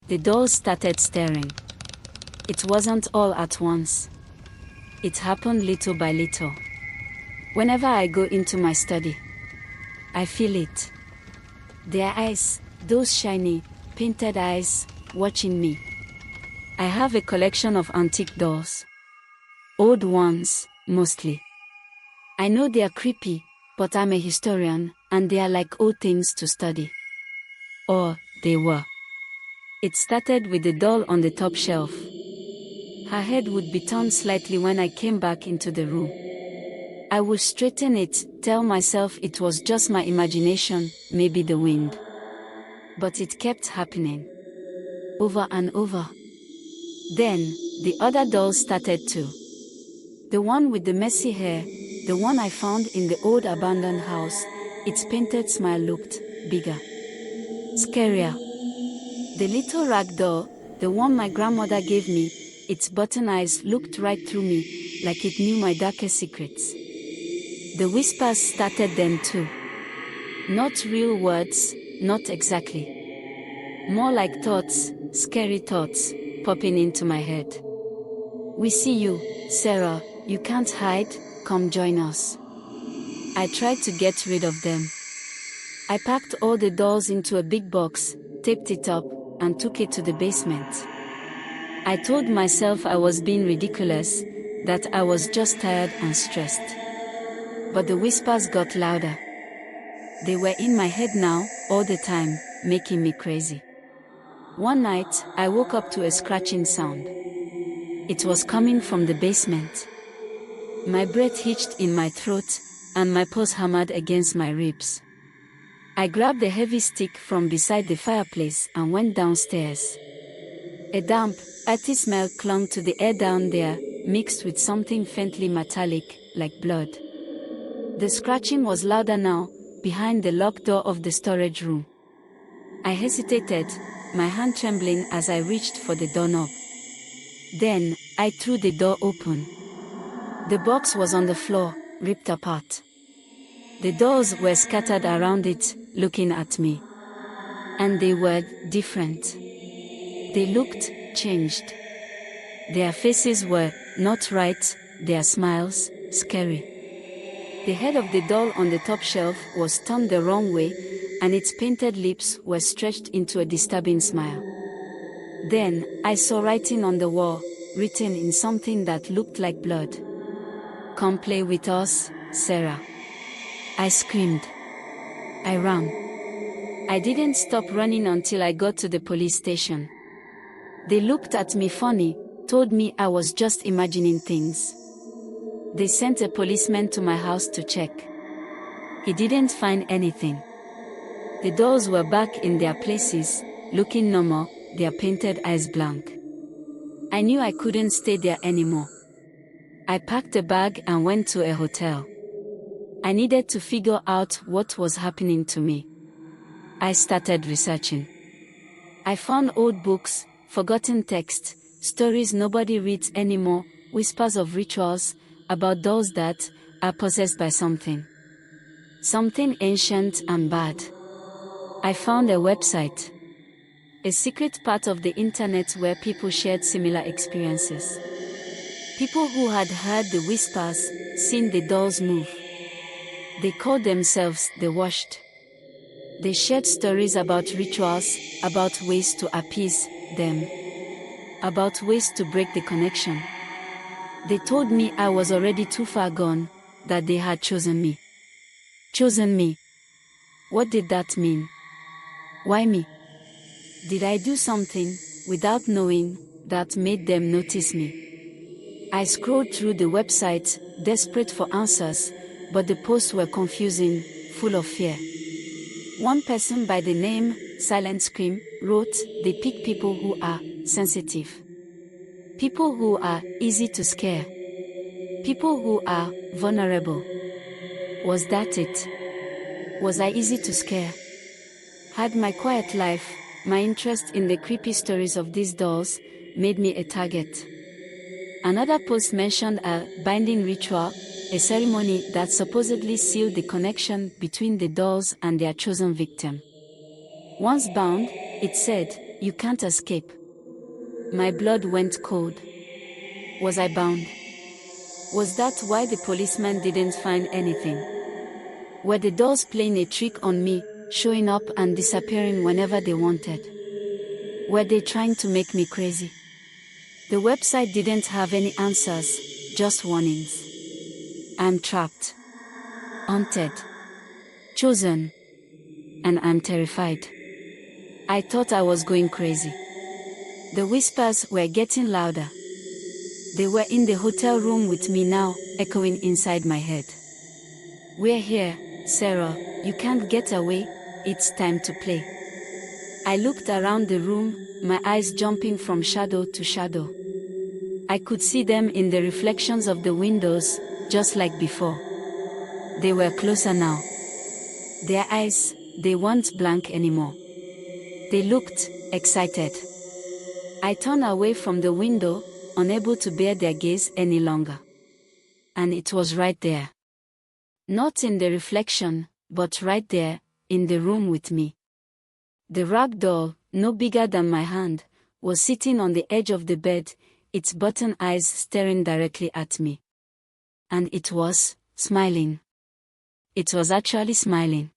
The dolls started staring. It wasn't all at once. It happened little by little. Whenever I go into my study, I feel it. Their eyes, those shiny, painted eyes, watching me. I have a collection of antique dolls. Old ones, mostly. I know they are creepy, but I'm a historian, and they are like old things to study. Or, they were. It started with the doll on the top shelf. Her head would be turned slightly when I came back into the room. I would straighten it, tell myself it was just my imagination, maybe the wind. But it kept happening. Over and over. Then, the other dolls started too. The one with the messy hair, the one I found in the old abandoned house, its painted smile looked bigger. Scarier. The little rag doll, the one my grandmother gave me, its button eyes looked right through me, like it knew my darkest secrets. The whispers started then too. Not real words, not exactly. More like thoughts, scary thoughts, popping into my head. We see you, Sarah, you can't hide, come join us. I tried to get rid of them. I packed all the dolls into a big box, taped it up, and took it to the basement. I told myself I was being ridiculous, that I was just tired and stressed. But the whispers got louder. They were in my head now, all the time, making me crazy. One night, I woke up to a scratching sound. It was coming from the basement. My breath hitched in my throat, and my paws hammered against my ribs. I grabbed a heavy stick from beside the fireplace and went downstairs. A damp, earthy smell clung to the air down there, mixed with something faintly metallic, like blood. The scratching was louder now, behind the locked door of the storage room. I hesitated, my hand trembling as I reached for the doorknob. Then, I threw the door open. The box was on the floor, ripped apart. The dolls were scattered around it, looking at me. And they were different. They looked changed. Their faces were not right, their smiles, scary. The head of the doll on the top shelf was turned the wrong way, and its painted lips were stretched into a disturbing smile. Then, I saw writing on the wall, written in something that looked like blood. "Come play with us, Sarah." I screamed. I ran. I didn't stop running until I got to the police station. They looked at me funny, told me I was just imagining things. They sent a policeman to my house to check. He didn't find anything. The dolls were back in their places, looking normal, their painted eyes blank. I knew I couldn't stay there anymore. I packed a bag and went to a hotel. I needed to figure out what was happening to me. I started researching. I found old books, forgotten texts, stories nobody reads anymore, whispers of rituals, about dolls that are possessed by something. Something ancient and bad. I found a website. A secret part of the internet where people shared similar experiences. People who had heard the whispers, seen the dolls move. They called themselves the Washed. They shared stories about rituals, about ways to appease them, about ways to break the connection. They told me I was already too far gone, that they had chosen me. Chosen me. What did that mean? Why me? Did I do something, without knowing, that made them notice me? I scrolled through the website, desperate for answers, but the posts were confusing, full of fear. One person by the name, Silent Scream, wrote, "They pick people who are sensitive. People who are easy to scare. People who are vulnerable." Was that it? Was I easy to scare? Had my quiet life, my interest in the creepy stories of these dolls, made me a target? Another post mentioned a binding ritual, a ceremony that supposedly sealed the connection between the dolls and their chosen victim. Once bound, it said, You can't escape. My blood went cold. Was I bound? Was that why the policeman didn't find anything? Were the dolls playing a trick on me, showing up and disappearing whenever they wanted? Were they trying to make me crazy? The website didn't have any answers, just warnings. I'm trapped. Haunted. Chosen. And I'm terrified. I thought I was going crazy. The whispers were getting louder. They were in the hotel room with me now, echoing inside my head. We're here, Sarah, you can't get away, it's time to play. I looked around the room, my eyes jumping from shadow to shadow. I could see them in the reflections of the windows, just like before. They were closer now. Their eyes, they weren't blank anymore. They looked excited. I turned away from the window, unable to bear their gaze any longer. And it was right there. Not in the reflection, but right there, in the room with me. The rag doll, no bigger than my hand, was sitting on the edge of the bed, its button eyes staring directly at me. And it was smiling. It was actually smiling.